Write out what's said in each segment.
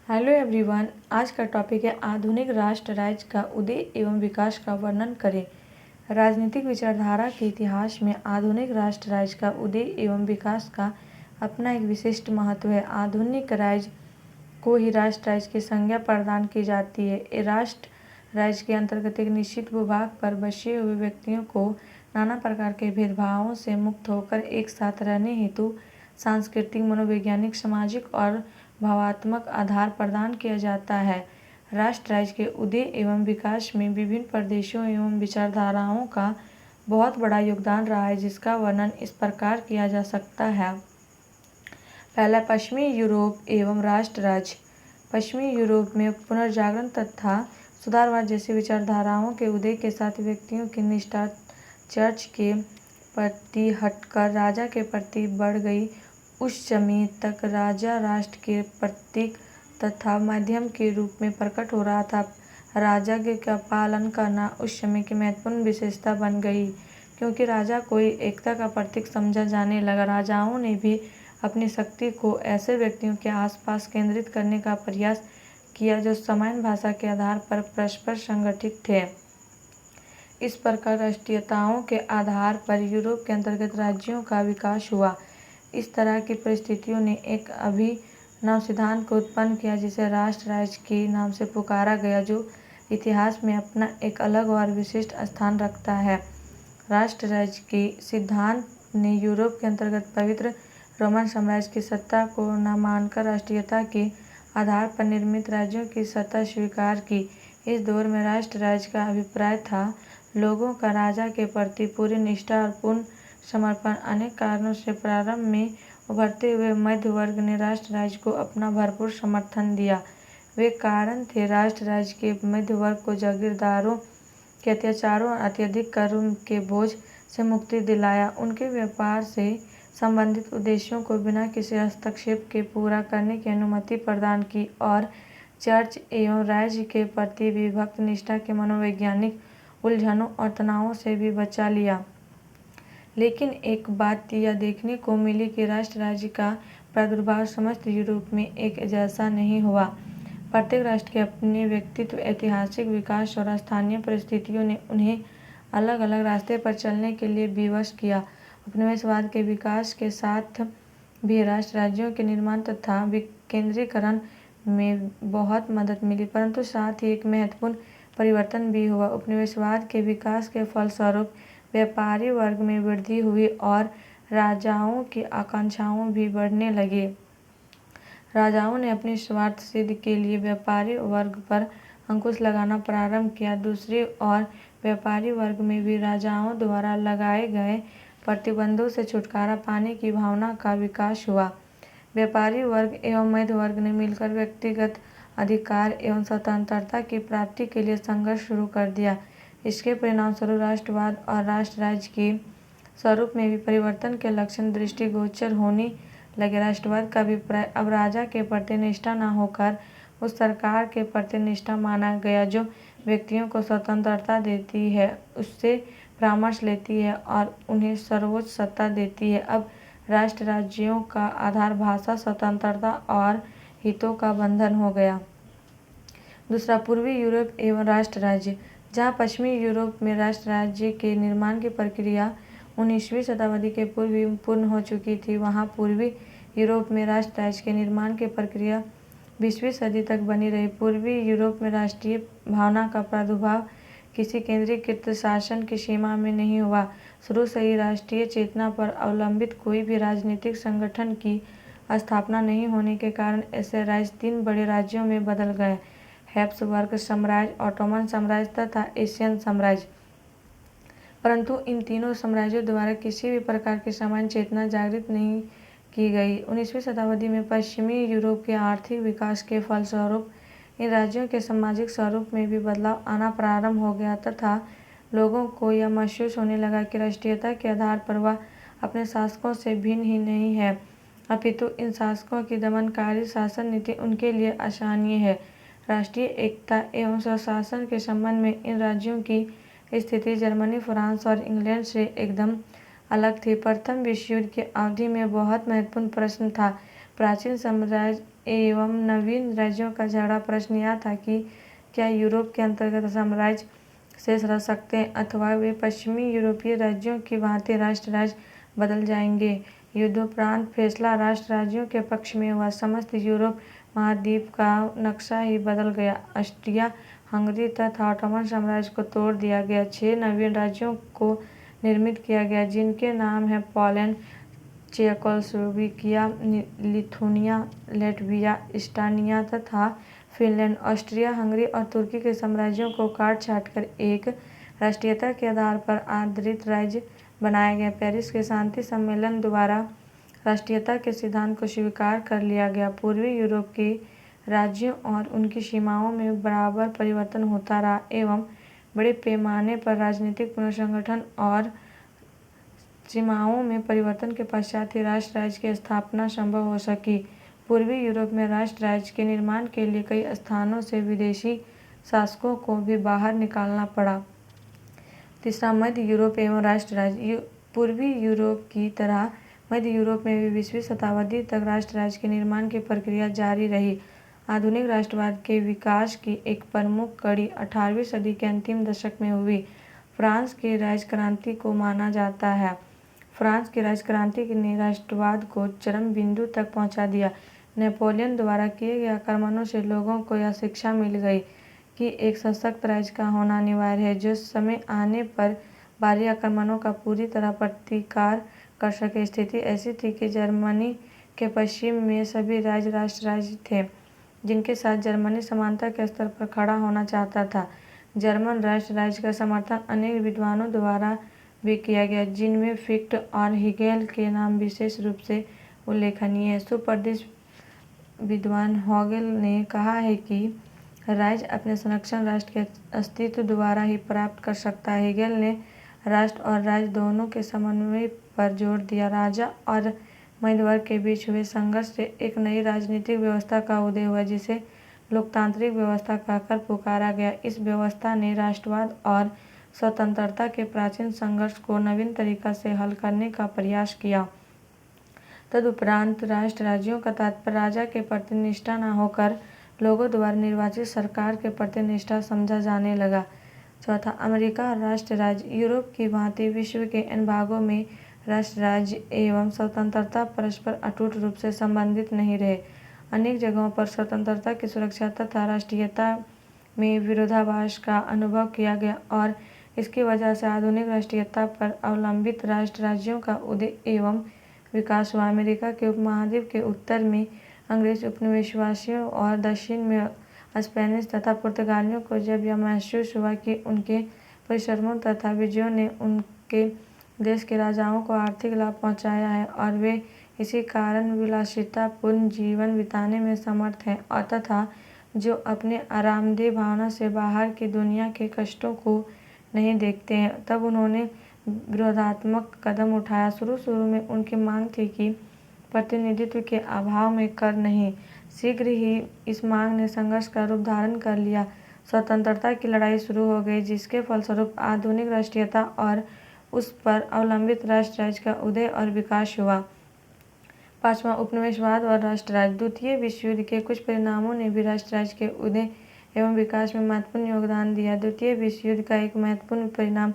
Hello everyone. आज का topic है आधुनिक राष्ट्र राज्य का उदय एवं विकास का वर्णन करें। राजनीतिक विचारधारा के इतिहास में आधुनिक राष्ट्र राज्य का उदय एवं विकास का अपना एक विशिष्ट महत्व है। आधुनिक राज्य को ही राष्ट्र राज्य की संज्ञा प्रदान की जाती है। ये राष्ट्र राज्य के अंतर्गत एक निश्चित भूभाग पर बसे हुए व्यक्तियों को नाना प्रकार के भेदभावों से मुक्त होकर एक साथ रहने हेतु सांस्कृतिक, मनोवैज्ञानिक, सामाजिक और भावात्मक आधार प्रदान किया जाता है। राष्ट्र राज्य के उदय एवं विकास में विभिन्न प्रदेशों एवं विचारधाराओं का बहुत बड़ा योगदान रहा है, जिसका वर्णन इस प्रकार किया जा सकता है। पहला, पश्चिमी यूरोप एवं राष्ट्र राज्य। पश्चिमी यूरोप में पुनर्जागरण तथा सुधारवाद जैसी विचारधाराओं के उदय के साथ व्यक्तियों की निष्ठा चर्च के प्रति हटकर राजा के प्रति बढ़ गई। उस समय तक राजा राष्ट्र के प्रतीक तथा माध्यम के रूप में प्रकट हो रहा था। राजा का पालन करना उस समय की महत्वपूर्ण विशेषता बन गई, क्योंकि राजा को एकता का प्रतीक समझा जाने लगा। राजाओं ने भी अपनी शक्ति को ऐसे व्यक्तियों के आसपास केंद्रित करने का प्रयास किया जो समान भाषा के आधार पर परस्पर संगठित थे। इस प्रकार राष्ट्रीयताओं के आधार पर यूरोप के अंतर्गत राज्यों का विकास हुआ। इस तरह की परिस्थितियों ने एक अभिनव सिद्धांत को उत्पन्न किया, जिसे राष्ट्र राज्य के नाम से पुकारा गया, जो इतिहास में अपना एक अलग और विशिष्ट स्थान रखता है। राष्ट्र राज्य के सिद्धांत ने यूरोप के अंतर्गत पवित्र रोमन साम्राज्य की सत्ता को न मानकर राष्ट्रीयता के आधार पर निर्मित राज्यों की सत्ता स्वीकार की। इस दौर में राष्ट्र राज्य का अभिप्राय था लोगों का राजा के प्रति पूरी निष्ठा और पूर्ण समर्पण। अनेक कारणों से प्रारंभ में उभरते हुए मध्य वर्ग ने राष्ट्र राज्य को अपना भरपूर समर्थन दिया। वे कारण थे राष्ट्र राज्य के मध्य वर्ग को जागीरदारों के अत्याचारों और अत्यधिक करों के बोझ से मुक्ति दिलाया, उनके व्यापार से संबंधित उद्देश्यों को बिना किसी हस्तक्षेप के पूरा करने की अनुमति प्रदान की और चर्च एवं राज्य के प्रति विभक्त निष्ठा के मनोवैज्ञानिक उलझनों और तनावों से भी बचा लिया। लेकिन एक बात यह देखने को मिली कि राष्ट्र राज्य का प्रादुर्भाव समस्त यूरोप में एक जैसा नहीं हुआ। प्रत्येक राष्ट्र के अपने व्यक्तित्व, ऐतिहासिक विकास और स्थानीय परिस्थितियों ने उन्हें अलग अलग रास्ते पर चलने के लिए विवश किया। उपनिवेशवाद के विकास के साथ भी राष्ट्र राज्यों के निर्माण तथा विकेंद्रीकरण में बहुत मदद मिली, परंतु साथ ही एक महत्वपूर्ण परिवर्तन भी हुआ। उपनिवेशवाद के विकास के फलस्वरूप व्यापारी वर्ग में वृद्धि हुई और राजाओं की आकांक्षाएं भी बढ़ने लगी। राजाओं ने अपनी स्वार्थ सिद्धि के लिए व्यापारी वर्ग पर अंकुश लगाना प्रारंभ किया। दूसरी ओर व्यापारी वर्ग में भी राजाओं द्वारा लगाए गए प्रतिबंधों से छुटकारा पाने की भावना का विकास हुआ। व्यापारी वर्ग एवं मध्य वर्ग ने मिलकर व्यक्तिगत अधिकार एवं स्वतंत्रता की प्राप्ति के लिए संघर्ष शुरू कर दिया। इसके परिणामस्वरूप राष्ट्रवाद और राष्ट्र राज्य के स्वरूप में भी परिवर्तन के लक्षण दृष्टिगोचर होने लगे। राष्ट्रवाद का अभिप्राय अब राजा के प्रति निष्ठा न होकर उस सरकार के प्रति निष्ठा माना गया जो व्यक्तियों को स्वतंत्रता देती है, उससे परामर्श लेती है और उन्हें सर्वोच्च सत्ता देती है। अब राष्ट्र राज्यों का आधार भाषा, स्वतंत्रता और हितों का बंधन हो गया। दूसरा, पूर्वी यूरोप एवं राष्ट्र राज्य। जहाँ पश्चिमी यूरोप में राष्ट्र राज्य के निर्माण की प्रक्रिया 19वीं शताब्दी के पूर्व ही पूर्ण हो चुकी थी, वहाँ पूर्वी यूरोप में राष्ट्र राज्य के निर्माण की प्रक्रिया 20वीं सदी तक बनी रही। पूर्वी यूरोप में राष्ट्रीय भावना का प्रादुर्भाव किसी केंद्रीकृत शासन की सीमा में नहीं हुआ। शुरू से ही राष्ट्रीय चेतना पर अवलंबित कोई भी राजनीतिक संगठन की स्थापना नहीं होने के कारण ऐसे राज्य 3 बड़े राज्यों में बदल गए: हैब्सबर्ग साम्राज्य, ऑटोमन साम्राज्य तथा एशियन साम्राज्य। परंतु इन तीनों साम्राज्यों द्वारा किसी भी प्रकार की सामान्य चेतना जागृत नहीं की गई। 19वीं शताब्दी में पश्चिमी यूरोप के आर्थिक विकास के फलस्वरूप इन राज्यों के सामाजिक स्वरूप में भी बदलाव आना प्रारंभ हो गया तथा लोगों को यह महसूस होने लगा कि राष्ट्रीयता के आधार पर वह अपने शासकों से भिन्न ही नहीं है, अपितु इन शासकों की दमनकारी शासन नीति उनके लिए असहनीय है। राष्ट्रीय एकता एवं स्वशासन के संबंध में इन राज्यों की स्थिति जर्मनी, फ्रांस और इंग्लैंड से एकदम अलग थी। प्रथम विश्व युद्ध की अवधि में बहुत महत्वपूर्ण प्रश्न था प्राचीन साम्राज्य एवं नवीन राज्यों का झगड़ा प्रश्न यह था कि क्या यूरोप के अंतर्गत साम्राज्य शेष रह सकते हैं अथवा वे पश्चिमी यूरोपीय राज्यों की भांति राष्ट्र राज्य बदल जाएंगे। युद्धोपरांत फैसला राष्ट्र राज्यों के पक्ष में हुआ। समस्त यूरोप महाद्वीप का नक्शा ही बदल गया। ऑस्ट्रिया हंगरी तथा ऑटोमन साम्राज्य को तोड़ दिया गया। 6 नवीन राज्यों को निर्मित किया गया जिनके नाम हैं Poland, Czechoslovakia, Lithuania, Latvia, Estonia तथा फिनलैंड। ऑस्ट्रिया हंगरी और तुर्की के साम्राज्यों को काट छाँट कर एक राष्ट्रीयता के आधार पर आधारित राज्य बनाया गया। पेरिस के शांति सम्मेलन द्वारा राष्ट्रीयता के सिद्धांत को स्वीकार कर लिया गया। पूर्वी यूरोप के राज्यों और उनकी सीमाओं में बराबर परिवर्तन होता रहा एवं बड़े पैमाने पर राजनीतिक पुनर्संगठन और सीमाओं में परिवर्तन के पश्चात ही राष्ट्र राज्य की स्थापना संभव हो सकी। पूर्वी यूरोप में राष्ट्र राज्य के निर्माण के लिए कई स्थानों से विदेशी शासकों को भी बाहर निकालना पड़ा। तीसरा, मध्य यूरोप एवं राष्ट्र राज्य। पूर्वी यूरोप की तरह मध्य यूरोप में भी 20वीं शताब्दी तक राष्ट्र राज्य के निर्माण की प्रक्रिया जारी रही। आधुनिक राष्ट्रवाद के विकास की एक प्रमुख कड़ी 18वीं सदी के अंतिम दशक में हुई। फ्रांस की राज्य क्रांति को माना जाता है। फ्रांस की राज्य क्रांति ने राष्ट्रवाद को चरम बिंदु तक पहुंचा दिया। नेपोलियन द्वारा किए गए आक्रमणों से लोगों को यह शिक्षा मिल गई कि एक सशक्त राज्य का होना अनिवार्य है जो समय आने पर बाहरी आक्रमणों का पूरी तरह प्रतिकार कर सके। स्थिति ऐसी थी कि जर्मनी के पश्चिम में सभी राज्य राष्ट्र राज्य थे जिनके साथ जर्मनी समानता के स्तर पर खड़ा होना चाहता था। जर्मन राष्ट्र राज्य का समर्थन अनेक विद्वानों द्वारा भी किया गया जिनमें फिक्ट और हिगेल के नाम विशेष रूप से उल्लेखनीय है। सुप्रसिद्ध विद्वान हेगेल ने कहा है कि राज्य अपने संरक्षण राष्ट्र के अस्तित्व द्वारा ही प्राप्त कर सकता है। हेगेल ने राष्ट्र और राज्य दोनों के समन्वय पर जोर दिया। राजा और मध्यवर्ग के बीच हुए संघर्ष से एक नई राजनीतिक व्यवस्था का उदय हुआ जिसे लोकतांत्रिक व्यवस्था कहकर पुकारा गया। इस व्यवस्था ने राष्ट्रवाद और स्वतंत्रता के प्राचीन संघर्ष को नवीन तरीका से हल करने का प्रयास किया। तदुपरांत राष्ट्र राज्यों का तात्पर्य राजा के प्रति निष्ठा न होकर लोगों द्वारा निर्वाचित सरकार के प्रति निष्ठा समझा जाने लगा। चौथा, अमेरिका और राष्ट्र राज्य। यूरोप की भांति विश्व के इन भागों में राष्ट्र राज्य एवं स्वतंत्रता परस्पर अटूट रूप से संबंधित नहीं रहे। अनेक जगहों पर स्वतंत्रता की सुरक्षा तथा राष्ट्रीयता में विरोधाभास का अनुभव किया गया और इसकी वजह से आधुनिक राष्ट्रीयता पर अवलंबित राष्ट्र राज्यों का उदय एवं विकास हुआ। अमेरिका के उपमहाद्वीप के उत्तर में अंग्रेज उपनिवेशवासियों और दक्षिण में स्पेनिश तथा पुर्तगालियों को जब यह महसूस हुआ कि उनके परिश्रमों तथा विजयों ने उनके देश के राजाओं को आर्थिक लाभ पहुंचाया है और वे इसी कारण विलासितापूर्ण जीवन बिताने में समर्थ हैं और तथा जो अपने आरामदेह भावना से बाहर की दुनिया के कष्टों को नहीं देखते हैं, तब उन्होंने विरोधात्मक कदम उठाया। शुरू में उनकी मांग थी कि प्रतिनिधित्व के अभाव में कर नहीं। शीघ्र ही इस मांग ने संघर्ष का रूप धारण कर लिया। स्वतंत्रता की लड़ाई शुरू हो गई जिसके फलस्वरूप आधुनिक राष्ट्रीयता और उस पर अवलंबित राष्ट्र राज्य का उदय और विकास हुआ। पांचवा, उपनिवेशवाद और राष्ट्र राज्य। द्वितीय विश्व युद्ध के कुछ परिणामों ने भी राष्ट्र राज्य के उदय एवं विकास में महत्वपूर्ण योगदान दिया। द्वितीय विश्व युद्ध का एक महत्वपूर्ण परिणाम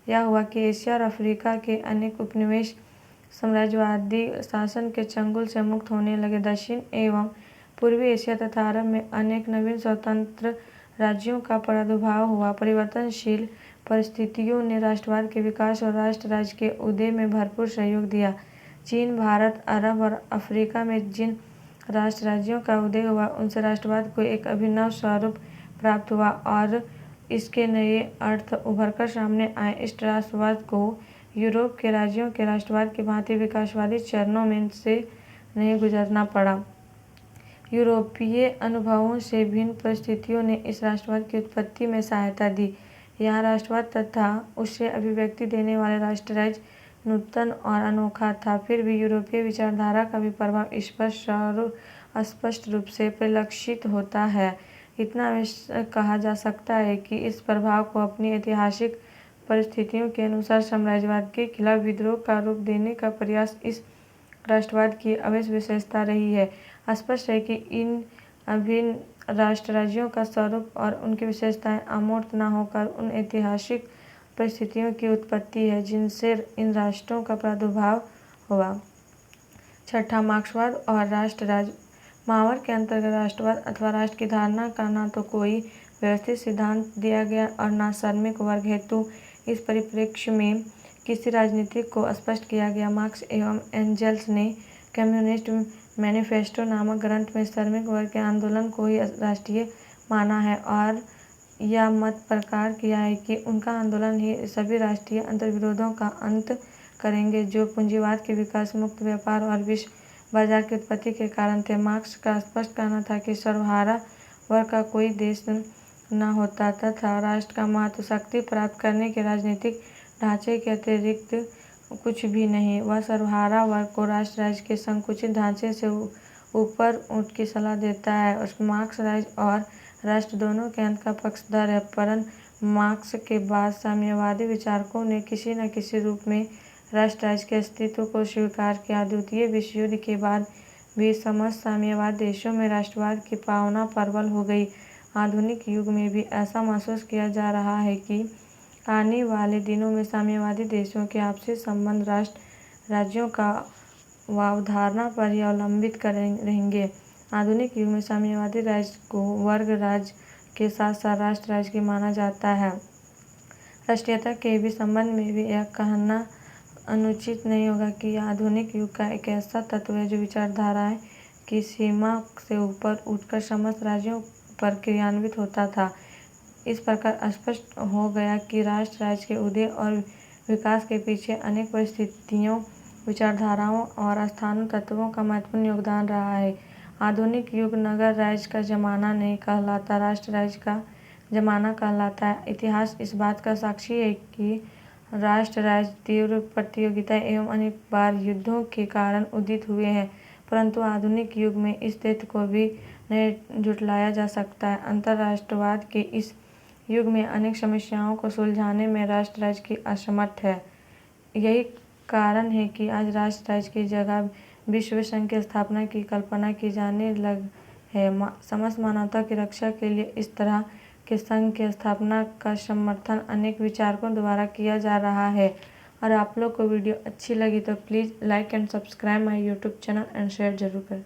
यह हुआ कि एशिया और अफ्रीका के अनेक उपनिवेश साम्राज्यवादी शासन के चंगुल से मुक्त होने लगे। दक्षिण एवं पूर्वी एशिया तथा अरब में अनेक नवीन स्वतंत्र राज्यों का प्रादुर्भाव हुआ। परिवर्तनशील परिस्थितियों ने राष्ट्रवाद के विकास और राष्ट्र राज्य के उदय में भरपूर सहयोग दिया। चीन, भारत, अरब और अफ्रीका में जिन राष्ट्र राज्यों का उदय हुआ उनसे राष्ट्रवाद को एक अभिनव स्वरूप प्राप्त हुआ और इसके नए अर्थ उभरकर सामने आए। इस राष्ट्रवाद को यूरोप के राज्यों के राष्ट्रवाद की भांति विकासवादी चरणों में से नहीं गुजरना पड़ा। यूरोपीय अनुभवों से भिन्न परिस्थितियों ने इस राष्ट्रवाद की उत्पत्ति में सहायता दी। यहाँ राष्ट्रवाद तथा उससे अभिव्यक्ति देने वाले राष्ट्र राज्य नूतन और अनोखा था। फिर भी यूरोपीय विचारधारा का भी प्रभाव स्पष्ट रूप से परिलक्षित होता है। इतना अवश्य कहा जा सकता है कि इस प्रभाव को अपनी ऐतिहासिक परिस्थितियों के अनुसार साम्राज्यवाद के खिलाफ विद्रोह का रूप देने का प्रयास इस राष्ट्रवाद की अवश्य विशेषता रही है। स्पष्ट है कि इन अभिन्न राष्ट्र राज्यों का स्वरूप और उनकी विशेषताएं अमूर्त न होकर उन ऐतिहासिक परिस्थितियों की उत्पत्ति है जिनसे इन राष्ट्रों का प्रादुर्भाव हुआ। छठा, मार्क्सवाद और राष्ट्र-राज्य। मार्क्स के अंतर्गत राष्ट्रवाद अथवा राष्ट्र की धारणा का न तो कोई व्यवस्थित सिद्धांत दिया गया और न श्रमिक वर्ग हेतु इस परिप्रेक्ष्य में किसी राजनीतिक को स्पष्ट किया गया। मार्क्स एवं एंजेल्स ने कम्युनिस्ट मैनिफेस्टो नामक ग्रंथ में श्रमिक वर्ग के आंदोलन को ही राष्ट्रीय माना है और यह मत प्रकट किया है कि उनका आंदोलन ही सभी राष्ट्रीय अंतर्विरोधों का अंत करेंगे जो पूंजीवाद के विकास, मुक्त व्यापार और विश्व बाजार की उत्पत्ति के कारण थे। मार्क्स का स्पष्ट कहना था कि सर्वहारा वर्ग का कोई देश न होता तथा राष्ट्र का महत्व शक्ति प्राप्त करने के राजनीतिक ढांचे के अतिरिक्त कुछ भी नहीं। वह सर्वहारा वर्ग को राष्ट्र राज्य के संकुचित ढांचे से ऊपर उठ की सलाह देता है। उस मार्क्स राज्य और राष्ट्र दोनों के अंत का पक्षधर है, परंतु मार्क्स के बाद साम्यवादी विचारकों ने किसी न किसी रूप में राष्ट्र राज्य के अस्तित्व को स्वीकार किया। द्वितीय विश्व युद्ध के बाद भी समस्त साम्यवाद देशों में राष्ट्रवाद की भावना प्रबल हो गई। आधुनिक युग में भी ऐसा महसूस किया जा रहा है कि आने वाले दिनों में साम्यवादी देशों के आपसी संबंध राष्ट्र राज्यों का अवधारणा पर ही अवलंबित रहेंगे। आधुनिक युग में साम्यवादी राज्य को वर्ग राज्य के साथ साथ राष्ट्र राज्य की माना जाता है। राष्ट्रीयता के भी संबंध में भी यह कहना अनुचित नहीं होगा कि यह आधुनिक युग का एक ऐसा तत्व है जो विचारधाराएं की सीमा से ऊपर उठकर समस्त राज्यों पर क्रियान्वित होता था। इस प्रकार स्पष्ट हो गया कि राष्ट्र राज्य के उदय और विकास के पीछे अनेक परिस्थितियों, विचारधाराओं और स्थानीय तत्वों का महत्वपूर्ण योगदान रहा है। आधुनिक युग नगर राज्य का जमाना नहीं कहलाता, राष्ट्र राज्य का जमाना कहलाता है। इतिहास इस बात का साक्षी है कि राष्ट्र राज्य तीव्र प्रतियोगिता एवं अनेक बार युद्धों के कारण उदित हुए हैं, परंतु आधुनिक युग में इस तथ्य को भी नहीं झुठलाया जा सकता है। अंतर्राष्ट्रवाद के इस युग में अनेक समस्याओं को सुलझाने में राष्ट्र राज्य की असमर्थ है। यही कारण है कि आज राष्ट्र राज्य की जगह विश्व संघ की स्थापना की कल्पना की जाने लग है। समस्त मानवता की रक्षा के लिए इस तरह के संघ की स्थापना का समर्थन अनेक विचारकों द्वारा किया जा रहा है। और आप लोग को वीडियो अच्छी लगी तो please like and subscribe my YouTube channel and share जरूर करें।